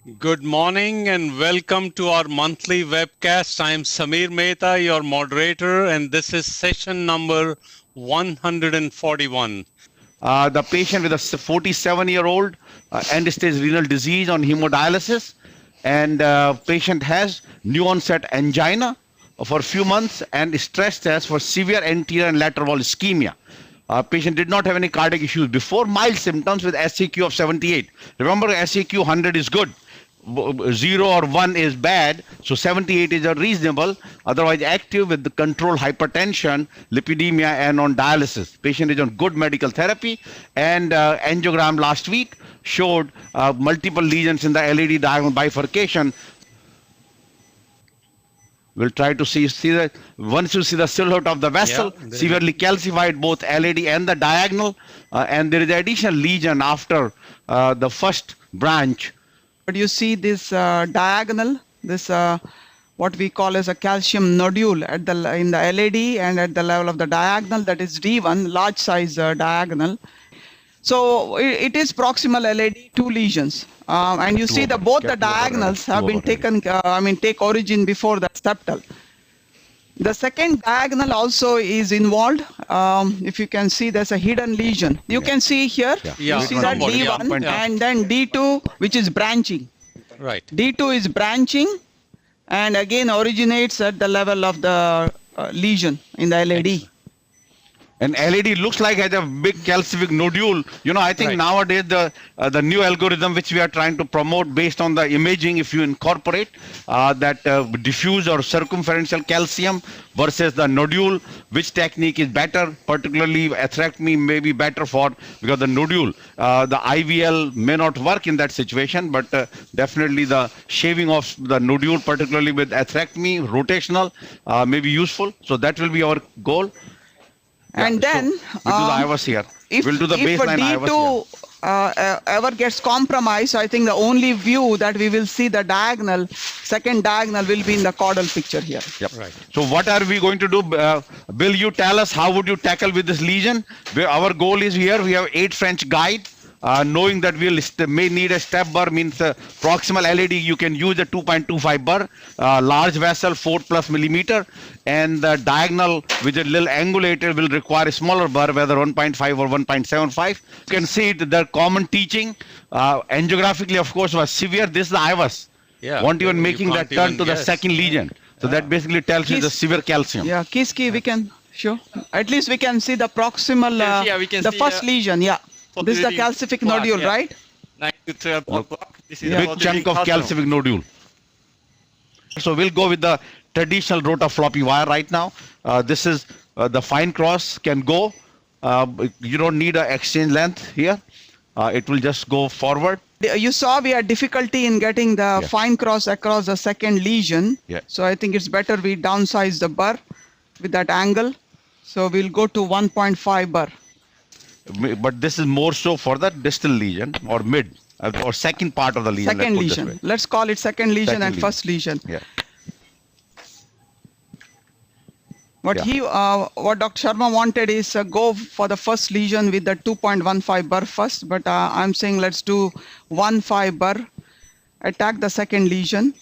Good morning and welcome to our monthly webcast. I'm Samir Mehta, your moderator, and this is session number 141. The patient with a 47-year-old end-stage renal disease on hemodialysis, and patient has new onset angina for a few months and stress test for severe anterior and lateral wall ischemia. Patient did not have any cardiac issues before, mild symptoms with SAQ of 78. Remember, SAQ 100 is good. 0 or 1 is bad, so 78 is a reasonable, otherwise active with the controlled hypertension, lipidemia, and on dialysis. Patient is on good medical therapy, and angiogram last week showed multiple lesions in the LAD diagonal bifurcation. We'll try to see that once you see the silhouette of the vessel, severely calcified both LAD and the diagonal, and there is an additional lesion after the first branch. But you see this diagonal, this what we call as a calcium nodule at in the LAD and at the level of the diagonal, that is D1, large size diagonal. So it is proximal LAD, 2 lesions. And you see that both the diagonals have been taken, take origin before the septal. The second diagonal also is involved. If you can see, there's a hidden lesion. You can see here, you see that D1 and then D2, which is branching. Right. D2 is branching and again originates at the level of the lesion in the LAD. And LAD looks like has a big calcific nodule. You know, I think nowadays the new algorithm which we are trying to promote based on the imaging, if you incorporate that diffuse or circumferential calcium versus the nodule, which technique is better, particularly atherectomy may be better for, because the nodule, the IVL may not work in that situation, but definitely the shaving of the nodule, particularly with atherectomy, rotational, may be useful. So that will be our goal. And then, we'll do the IVUS here. We'll do the baseline D2 ever gets compromised, I think the only view that we will see the diagonal, second diagonal, will be in the caudal picture here. Yep. Right. So what are we going to do? Bill, you tell us how would you tackle with this lesion? Our goal is here. We have 8 French guide. Knowing that we'll may need a step burr, means proximal LAD, you can use a 2.25 burr, large vessel 4+ millimeter, and the diagonal, which is a little angulated, will require a smaller burr, whether 1.5 or 1.75. You can see it, the common teaching, angiographically, of course, was severe. This is the IVUS. Yeah. Won't even making that turn to the second lesion. So that basically tells you the severe calcium. Yeah, Kiski, we can show. At least we can see the proximal, we can the see, first lesion, yeah. This is the calcific nodule, right? 9 to 12 o'clock. This is Big chunk of calcific nodule. So we'll go with the traditional rota floppy wire right now. This is the fine cross can go. You don't need an exchange length here. It will just go forward. You saw we had difficulty in getting the fine cross across the second lesion. Yeah. So I think it's better we downsize the burr with that angle. So we'll go to 1.5 burr. But this is more so for the distal lesion or mid or second part of the lesion. Second lesion. Let's call it second lesion and first lesion. Yeah. What Dr. Sharma wanted is go for the first lesion with the 2.15 burr first, but I'm saying let's do 1.5 burr, attack the second lesion,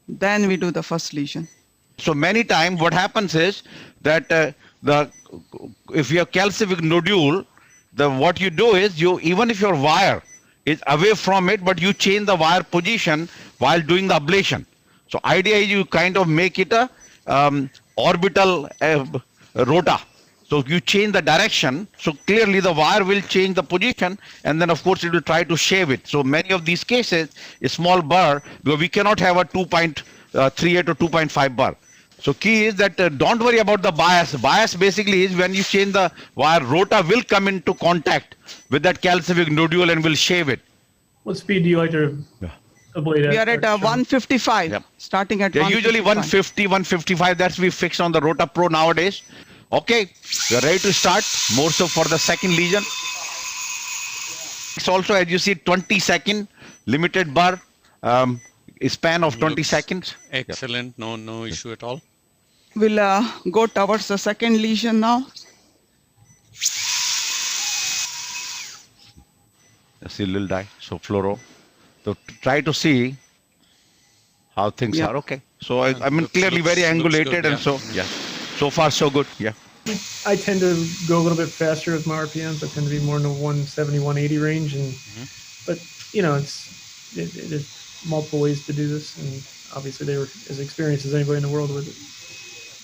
then we do the first lesion. So many times what happens is that if you have calcific nodule, what you do is even if your wire is away from it, but you change the wire position while doing the ablation. So idea is you kind of make it a orbital rota. So you change the direction. So clearly the wire will change the position, and then of course it will try to shave it. So many of these cases, a small burr, because we cannot have a 2.38 or 2.5 burr. So key is that don't worry about the bias. Bias basically is when you change the wire, rota will come into contact with that calcific nodule and will shave it. What speed do you like to ablate at? We are at 155, starting at 155. Usually 150, 155, that's we fixed on the Rota Pro nowadays. Okay, we are ready to start, more so for the second lesion. It's also, as you see, 20-second limited burr, span of 20 seconds. Excellent, no issue at all. We'll go towards the second lesion now. See little dye, so fluoro. So try to see how things Yeah. are. Okay. So I mean, clearly very looks angulated, good, and so yeah, so far so good. Yeah. I tend to go a little bit faster with my RPMs. I tend to be more in the 170, 180 range, and but there's multiple ways to do this, and obviously they were as experienced as anybody in the world with it.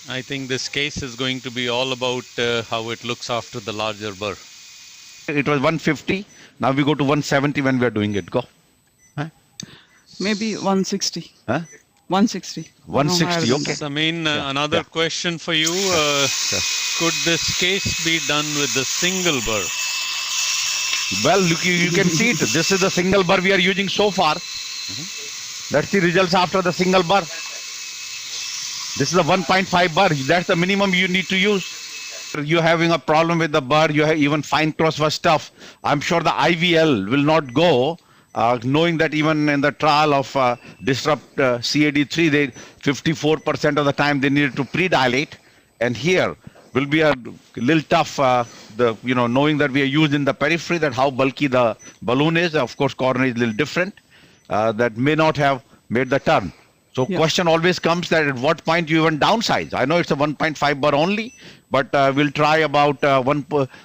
I think this case is going to be all about how it looks after the larger burr. It was 150. Now we go to 170 when we are doing it. Go. Maybe 160. Huh? 160. 160, okay. Samin, another question for you. Could this case be done with the single burr? Well, look, you can see it. This is the single burr we are using so far. That's the results after the single burr. This is a 1.5 burr. That's the minimum you need to use. You're having a problem with the burr. You have even fine cross was tough. I'm sure the IVL will not go, knowing that even in the trial of Disrupt CAD3, they 54% of the time they needed to pre-dilate, and here will be a little tough. Knowing that we are used in the periphery, that how bulky the balloon is. Of course, coronary is a little different. That may not have made the turn. So question always comes that at what point you even downsize. I know it's a 1.5 bar only, but we'll try about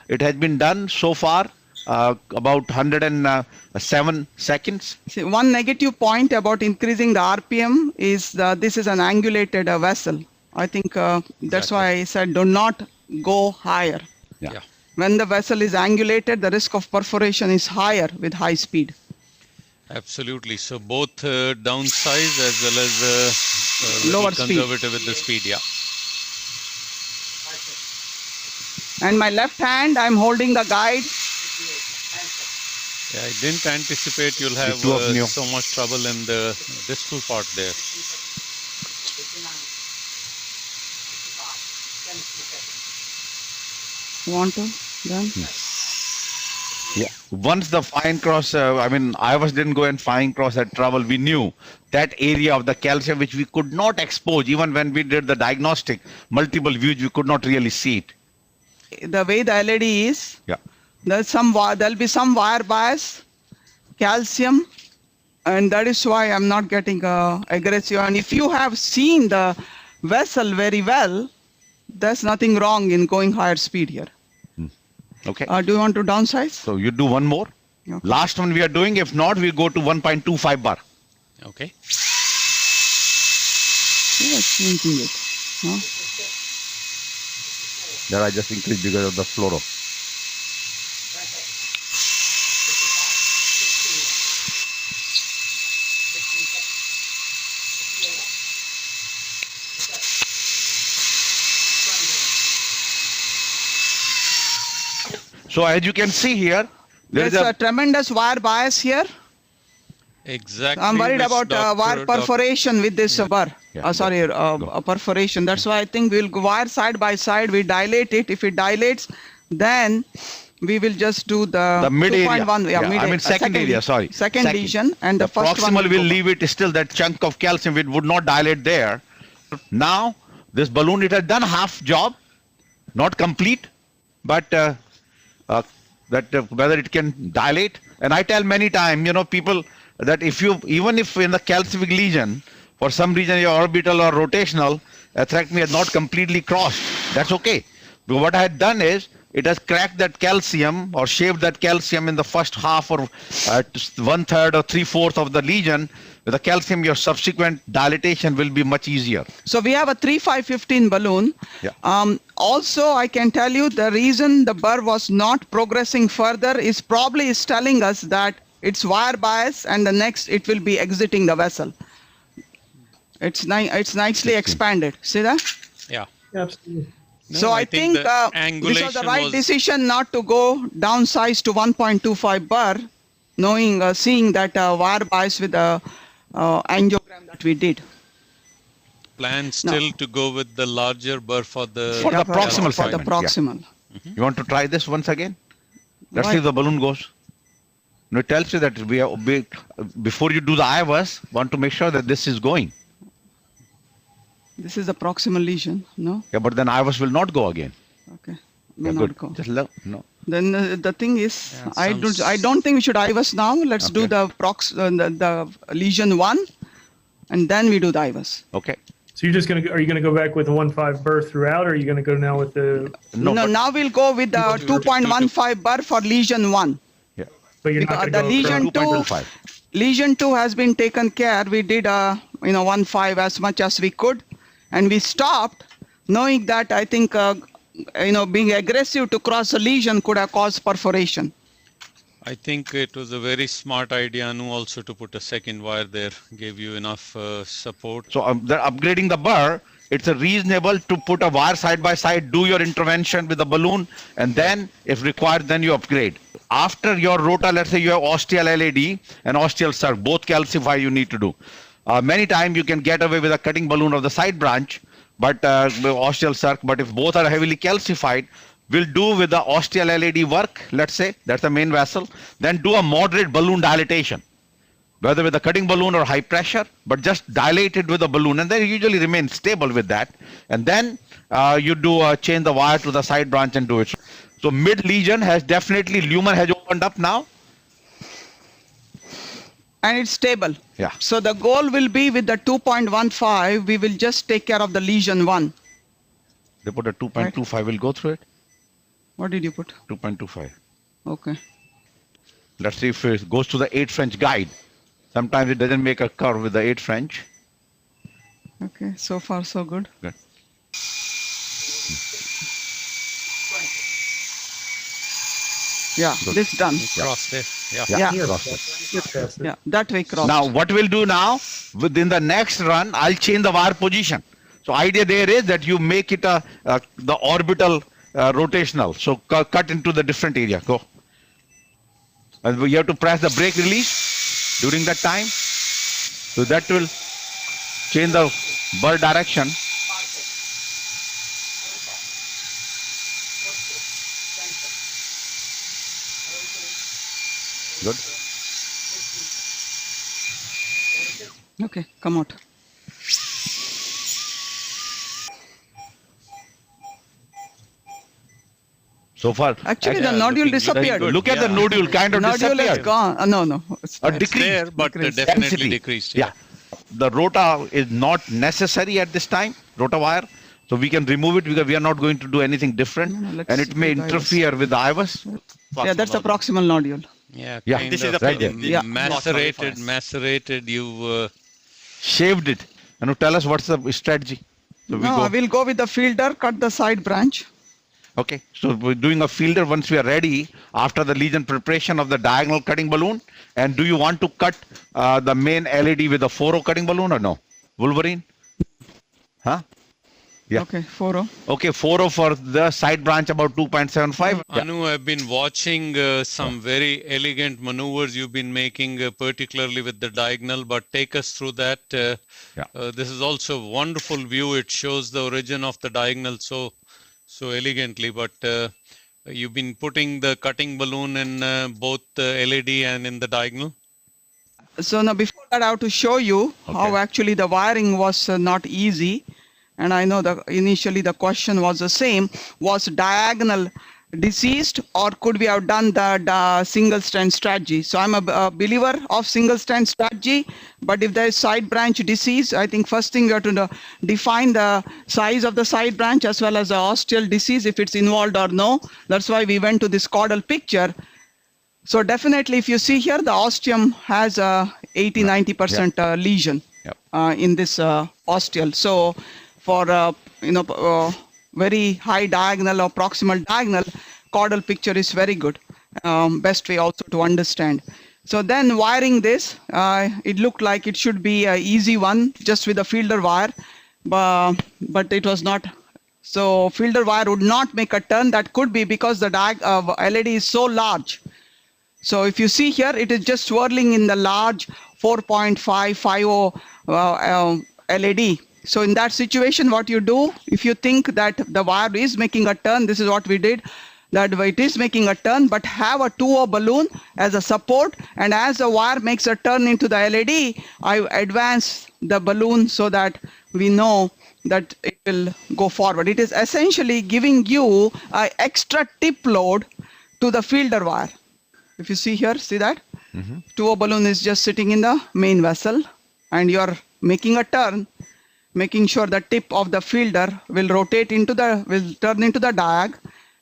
it has been done so far about 107 seconds. See, one negative point about increasing the RPM is this is an angulated vessel. I think that's why I said do not go higher. Yeah. When the vessel is angulated, the risk of perforation is higher with high speed. Absolutely. So both downsize as well as Lower little speed. conservative with the speed. Yeah. And my left hand, I'm holding the guide. Yeah, I didn't anticipate you'll have two of you. so much trouble in the distal part there. Want to? Then? Yeah. Once the fine cross, IVUS didn't go and fine cross at trouble. We knew that area of the calcium which we could not expose, even when we did the diagnostic, multiple views, we could not really see it. The way the LED is, Yeah. there'll be some wire bias, calcium, and that is why I'm not getting aggressive. And if you have seen the vessel very well, there's nothing wrong in going higher speed here. Okay. Do you want to downsize? So you do one more. Okay. Last one we are doing. If not, we go to 1.25 bar. Okay. Yeah, changing it. Huh? That I just increased because of the fluoro. So as you can see here, There's a tremendous wire bias here. Exactly. I'm worried which about wire perforation with this burr. Yeah, Perforation. That's why I think we'll go wire side by side. We dilate it. If it dilates, then we will just do the mid area. 2.1. Yeah, second area. Sorry. Second lesion, and the first one proximal will will go. leave it still that chunk of calcium. It would not dilate there. Now this balloon, it has done half job, not complete, but whether it can dilate. And I tell many times, people that even if in the calcific lesion, for some reason your orbital or rotational atherectomy has not completely crossed, that's okay. But what I had done is, it has cracked that calcium or shaved that calcium in the first half or 1/3 or 3/4 of the lesion. With the calcium, your subsequent dilatation will be much easier. So we have a 3.5/15 balloon. Yeah. Also, I can tell you the reason the burr was not progressing further is probably is telling us that it's wire bias, and the next it will be exiting the vessel. It's nicely expanded. See that? Yeah. Absolutely. No, So I think the this was the angulation right was- decision not to go downsize to 1.25 burr, seeing that wire bias with the angiogram that we did. Plan still to go with the larger burr for the For the proximal for the segment, yeah. proximal. You want to try this once again? Let's Why? see if the balloon goes. No, it tells you that before you do the IVUS, want to make sure that this is going. This is the proximal lesion, no? Yeah, but then IVUS will not go again. Okay. Yeah, May good. not go. Just no. Then the thing is, Yeah, I don't think we should IVUS now. Let's do Okay. the lesion 1, and then we do the IVUS. Okay. So you're just are you gonna go back with 1.5 burr throughout, or are you gonna go now with the? No, but- now we'll go with the 2.15 burr for lesion 1. Yeah. But you're not gonna The go lesion across- 2, 2.25. lesion 2 has been taken care. We did 1.5 as much as we could, and we stopped, knowing that I think being aggressive to cross a lesion could have caused perforation. I think it was a very smart idea, Anu, also to put a second wire there, gave you enough support. So they're upgrading the burr. It's a reasonable to put a wire side by side, do your intervention with the balloon, and then if required, then you upgrade. After your rotor, let's say you have ostial LAD and ostial circ, both calcify you need to do. Many times you can get away with a cutting balloon of the side branch, but ostial circ, but if both are heavily calcified, we'll do with the ostial LAD work, let's say, that's the main vessel, then do a moderate balloon dilatation, whether with a cutting balloon or high pressure, but just dilate it with a balloon, and then usually remain stable with that. And then you do change the wire to the side branch and do it. So mid lesion has definitely, lumen has opened up now. And it's stable. Yeah. So the goal will be with the 2.15, we will just take care of the lesion 1. They put a 2.25, we'll go through it. What did you put? 2.25. Okay. Let's see if it goes to the 8 French guide. Sometimes it doesn't make a curve with the 8 French. Okay, so far so good. Good. Yeah, this done. Cross there. Yeah. Yeah. Yeah. Cross it. Get past it. Yeah, that way crossed. Now what we'll do now, within the next run, I'll change the wire position. So idea there is that you make it the orbital rotational. So cut into the different area. Go. And you have to press the brake release during that time. So that will change the burr direction. Good. Okay, come out. So far, Actually, the Yeah, nodule looking disappeared. good. look at the Yeah. nodule kind of Nodule disappeared. is gone. No. It's A there. decrease. There, but Decreased. definitely Density. decreased. Yeah. The rota is not necessary at this time, rota wire. So we can remove it because we are not going to do anything different. No, let's And it may do the IVUS. interfere with the IVUS. Yeah, that's a proximal nodule. Yeah, Yeah. kind This is of, the right there. Yeah. macerated, you Shaved it. And you tell us what's the strategy. So we No, go. we'll go with the fielder, cut the side branch. Okay. So we're doing a fielder once we are ready after the lesion preparation of the diagonal cutting balloon. And do you want to cut the main LED with a 4O cutting balloon or no? Wolverine? Huh? Yeah. Okay, 4O. Okay, 4O for the side branch about 2.75. Yeah. Anu, I've been watching some very elegant maneuvers you've been making, particularly with the diagonal, but take us through that. This is also a wonderful view. It shows the origin of the diagonal so elegantly, but you've been putting the cutting balloon in both the LED and in the diagonal. So now before that, I have to show you how Okay. actually the wiring was not easy. And I know that initially the question was the same, was diagonal deceased or could we have done the single strand strategy? So I'm a believer of single strand strategy, but if there is side branch disease, I think first thing you have to define the size of the side branch as well as the ostial disease, if it's involved or no. That's why we went to this caudal picture. So definitely if you see here, the ostium has a 80-90% lesion Yep. in this ostial. So for very high diagonal or proximal diagonal, caudal picture is very good. Best way also to understand. So then wiring this, it looked like it should be an easy one just with a fielder wire, but it was not. So fielder wire would not make a turn. That could be because the LED is so large. So if you see here, it is just swirling in the large 4.550 LED. So in that situation, what you do, if you think that the wire is making a turn, this is what we did, that it is making a turn, but have a 2O balloon as a support. And as the wire makes a turn into the LED, I advance the balloon so that we know that it will go forward. It is essentially giving you an extra tip load to the fielder wire. If you see here, see that? 2O balloon is just sitting in the main vessel and you're making a turn, making sure the tip of the fielder will turn into the diag,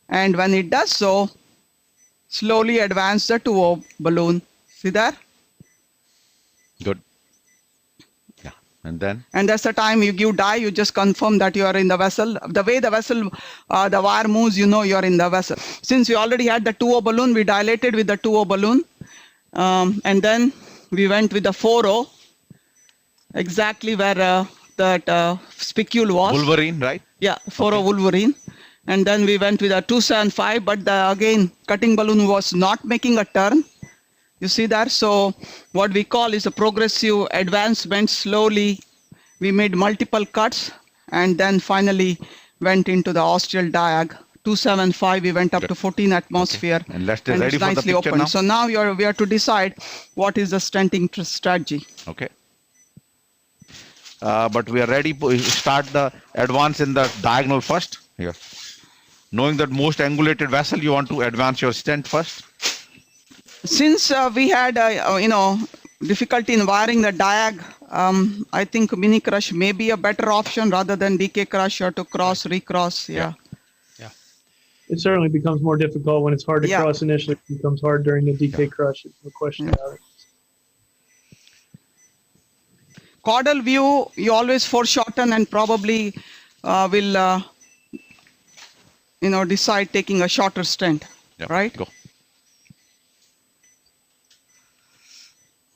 and when it does so, slowly advance the 2O balloon. See there? Good. Yeah. And then? And that's the time you give die, you just confirm that you are in the vessel. The way the vessel, the wire moves, you know you are in the vessel. Since we already had the 2O balloon, we dilated with the 2O balloon. And then we went with the 4O, exactly where that spicule was. Wolverine, right? Yeah, 4O Wolverine. And then we went with a 275, but again, cutting balloon was not making a turn. You see that? So what we call is a progressive advancement. Slowly, we made multiple cuts and then finally went into the Austrial diag. 275, we went up to 14 atmosphere. Okay. And let's get and ready it's for the nicely picture open. now. So now we are to decide what is the stenting strategy. Okay. But we are ready to start the advance in the diagonal first. Here. Knowing that most angulated vessel, you want to advance your stent first. Since we had, difficulty in wiring the diag, I think mini crush may be a better option rather than DK crush or to cross, recross. Yeah. It certainly becomes more difficult when it's hard to Yeah. cross initially. It becomes hard during the DK crush. There's no question about it. Caudal view, you always foreshorten and probably will, decide taking a shorter stent, Yeah. right? Go.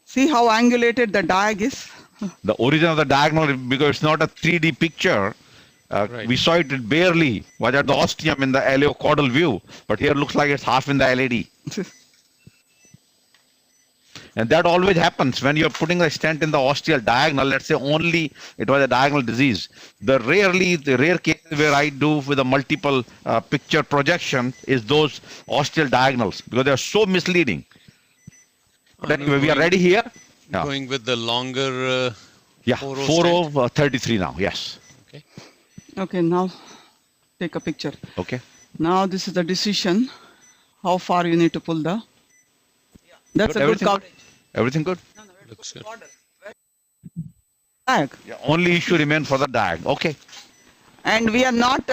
See how angulated the diag is? The origin of the diagonal, because it's not a 3D picture, Right. we saw it barely was at the ostium in the LAO caudal view, but here looks like it's half in the LAD. And that always happens when you're putting a stent in the ostial diagonal. Let's say only it was a diagonal disease. The rare cases where I do with a multiple picture projection is those ostial diagonals because they are so misleading. But anyway, we are ready here. Yeah. Going with the longer. Yeah, 4O 4O 33 now. Yes. Okay. Okay, now take a picture. Okay. Now this is the decision, how far you need to pull the. That's Good, a good everything coverage. Everything good? Looks good. Diag. Yeah, only issue remain for the diag. Okay. And we are not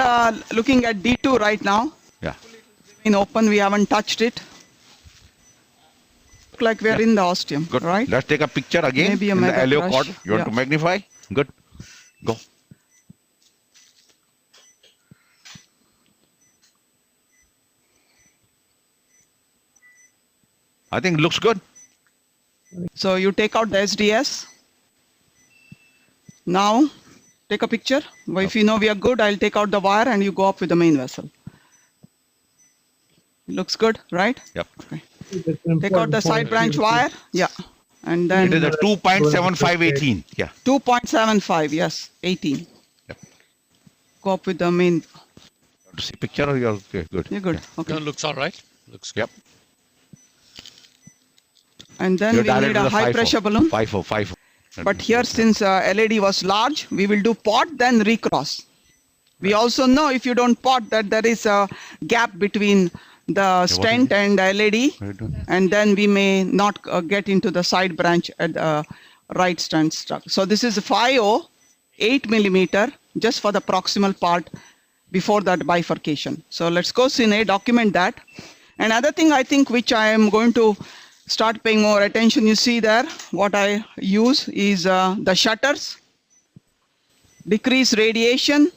looking at D2 right now. Yeah. In open, we haven't touched it. Look like we are in the ostium, Good. right? Let's take a picture again Maybe a in the mega LAO crush. cord. You want Yeah. to magnify? Good. Go. I think it looks good. So you take out the SDS. Now take a picture. Well, if you know we are good, I'll take out the wire and you go up with the main vessel. It looks good, right? Yep. Okay. It's an Take out important the side point. branch wire. Yeah. And then It is a 2.7518. Yeah. 2.75, yes, 18. Yep. Go up with the main. To see picture or you're okay, good. You're good. Yeah. Okay. No, looks all right. Looks good. Yep. And then You're we need dilated a with high 5O. pressure balloon. 5O, 5O. But here, since LAD was large, we will do pot, then recross. We also know if you don't pot that there is a gap between the stent and What are LAD, you doing? and then we may not get into the side branch at the right stent struck. So this is 5O, 8 millimeter, just for the proximal part before that bifurcation. So let's go cine, document that. Another thing I think which I am going to start paying more attention, you see there, what I use is the shutters, decrease radiation.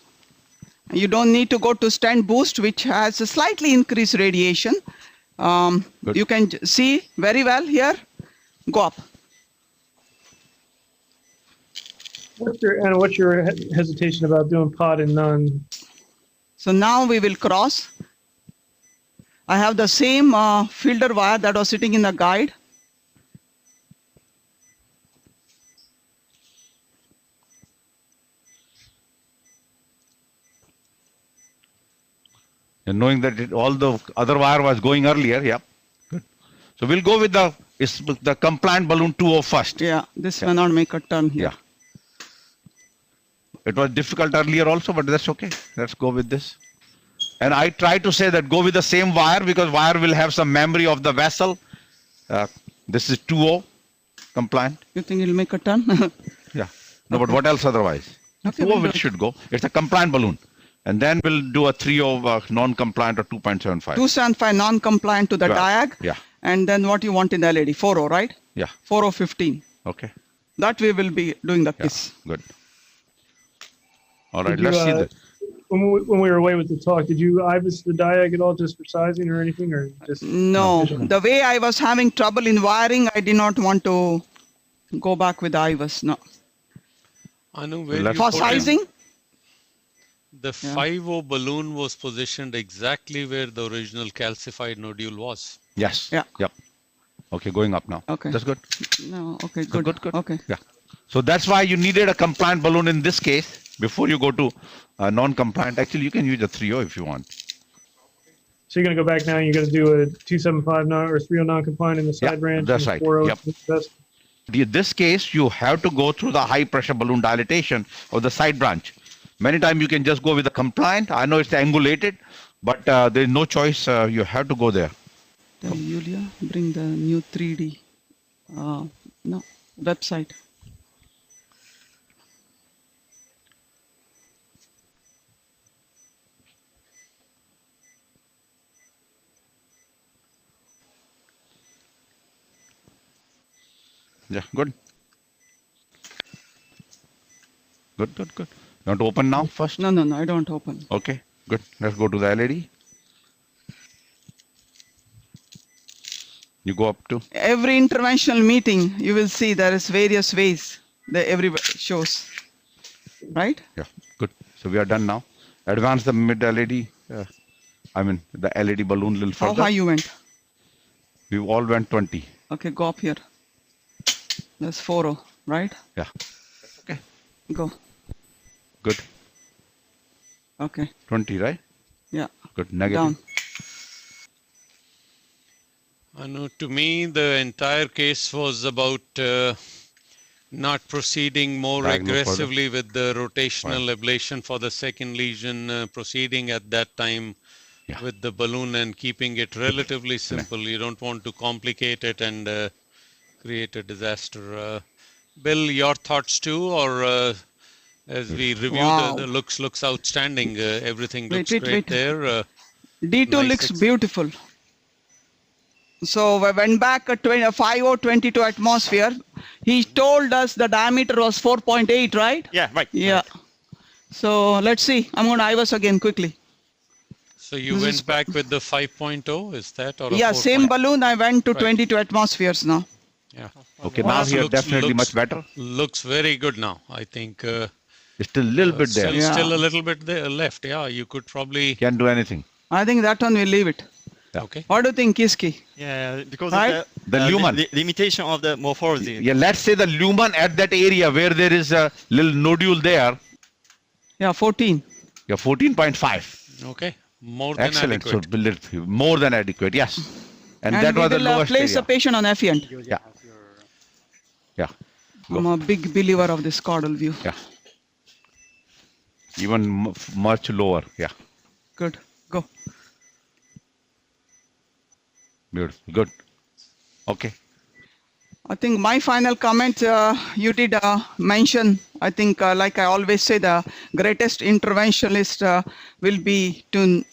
You don't need to go to stent boost, which has a slightly increased radiation. You can see very well here. Go up. What's your hesitation about doing pot and none? So now we will cross. I have the same fielder wire that was sitting in the guide. And knowing that all the other wire was going earlier, yeah. Good. So we'll go with the compliant balloon 2O first. Yeah, this may not make a turn here. Yeah. It was difficult earlier also, but that's okay. Let's go with this. And I try to say that go with the same wire because wire will have some memory of the vessel. This is 2O compliant. You think it'll make a turn? Yeah. No, but what else otherwise? Okay, Two we'll of do it it. should go. It's a compliant balloon. And then we'll do a 3 of non-compliant or 2.75. 275 non-compliant to the Well, diag. yeah. And then what you want in the LED? 40, right? Yeah. 4015. Okay. That we will be doing the Yeah. kiss. Good. All right. Did you, Let's see the. when we were away with the talk, did you IBIS the diag at all just for sizing or anything, or just? No, the way I was having trouble in wiring, I did not want to go back with the IVUS. No. Anu, where Left you For put in- sizing, The 5O balloon was positioned exactly where the original calcified nodule was. Yes. Yeah. Yep. Okay. Going up now. Okay. That's good. no, okay, Good. good. Good. Okay. Yeah. So that's why you needed a compliant balloon in this case before you go to non-compliant. Actually, you can use a 3O if you want. So you're gonna go back now. And you're gonna do a 275 non or 30 non-compliant in the Yeah, side branch. that's and right. 40 Yep. that's- In this case, you have to go through the high pressure balloon dilatation of the side branch. Many times you can just go with the compliant. I know it's angulated, but there's no choice. You have to go there. Tell Julia, bring the new 3D no website. Yeah, good. Good, good, good. You want to open now first? No, I don't open. Okay, good. Let's go to the LED. You go up to. Every interventional meeting, you will see there is various ways that everybody shows, right? Yeah, good. So we are done now. Advance the mid LED. I mean the LED balloon a little How further. high you went? We all went 20. Okay, go up here. That's 40, right? Yeah. Okay. Go. Good. Okay. 20, right? Yeah. Good. Negative. Down. Anu, to me, the entire case was about not proceeding more Diagonal further. aggressively with the rotational ablation for the second lesion, proceeding at that time Yeah. with the balloon and keeping it relatively simple. You don't want to complicate it and create a disaster. Bill, your thoughts too, or as we review Wow. the looks outstanding. Everything Wait, looks wait, great wait. there. D2 Nice looks ex- beautiful. So we went back at 5022 atmosphere. He told us the diameter was 4.8, right? Yeah, right. Yeah. So let's see. I'm going to IVUS again quickly. So you This went is- back with the 5.0, is that? Or a Yeah, 4.0? same balloon. I went to Right. 22 atmospheres now. Yeah. Okay, Wow. now here Looks- definitely looks- much better. Looks very good now. I think It's still a little bit there. still, Yeah. still a little bit there left. Yeah, you could probably. Can't do anything. I think that one we'll leave it. Okay. What do you think, Kiski? Yeah, because Right? of The lumen. the limitation of the morphology. Yeah, let's say the lumen at that area where there is a little nodule there. Yeah, 14. Yeah, 14.5. Okay. More than Excellent. So adequate. more than adequate. Yes. And that we was the will lowest place area. a patient on Effient. Yeah. Yeah. I'm a big believer of this caudal view. Yeah. Even much lower. Yeah. Good. Go. Beautiful. Good. Okay. I think my final comment, you did mention, I think, like I always say, the greatest interventionist will be to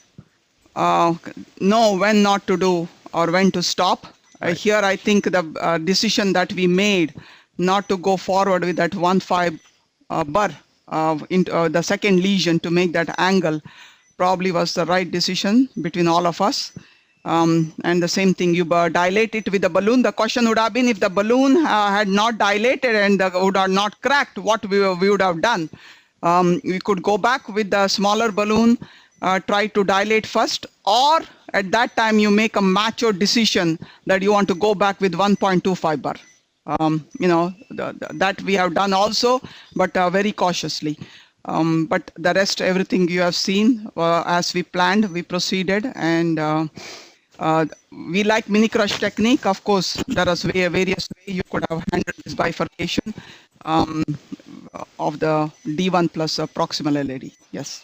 know when not to do or when to stop. Here, I think the decision that we made not to go forward with that 1.5 burr into the second lesion to make that angle probably was the right decision between all of us. And the same thing, you dilate it with the balloon. The question would have been if the balloon had not dilated and would have not cracked, what we would have done. We could go back with the smaller balloon, try to dilate first, or at that time you make a mature decision that you want to go back with 1.25 bar. That we have done also, but very cautiously. But the rest, everything you have seen, as we planned, we proceeded, and we like mini crush technique. Of course, there is various ways you could have handled this bifurcation of the D1 plus proximal LED. Yes.